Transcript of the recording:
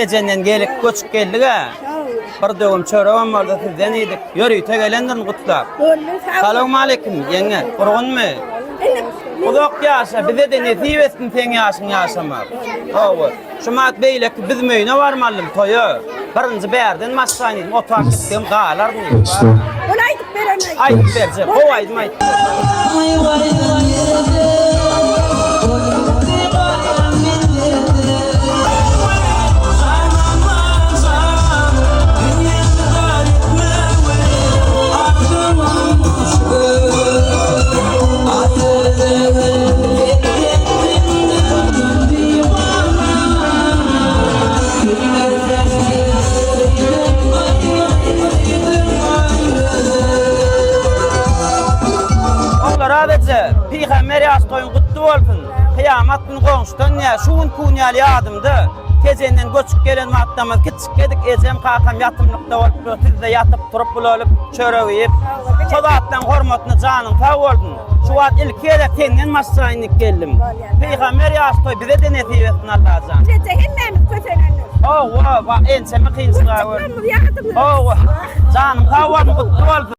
Gecenden gelip göçüp geldik ha. Bir dögüm çöreğim vardı sizden idik. Yürü tegelendirin kutlap. Selamun aleyküm yenge. Kurgunmu? Kudok yaşa bize de nesip etsin sen yaşın yaşamak. Oğul. Şumat beylek biz möyüne varmalım toyu. Birinci berden maşsanıydım. Otak gittim dağlar mı? Onu aydık veremeyiz. Aydık verce. O aydım aydık. Radece Peygamber yastoyun kutlu olsun. Kıyamet günü konuştan ya şuun kunyali adımdı. Tezenden göçüp gelen matlamız gittik gedik ecem kalkam yatımlıkta olup siz de yatıp turup olup çöreği yiyip Sodatlan hormatını canın sağ oldun. Şu an ilkiye de senden maşayınlık geldim. Peygamber yastoy bize de nesip etsin Allah can. Bize cehennemiz köselenir. Oh, ensemi kıyınsın. Oh, canım sağ olun kutlu olsun.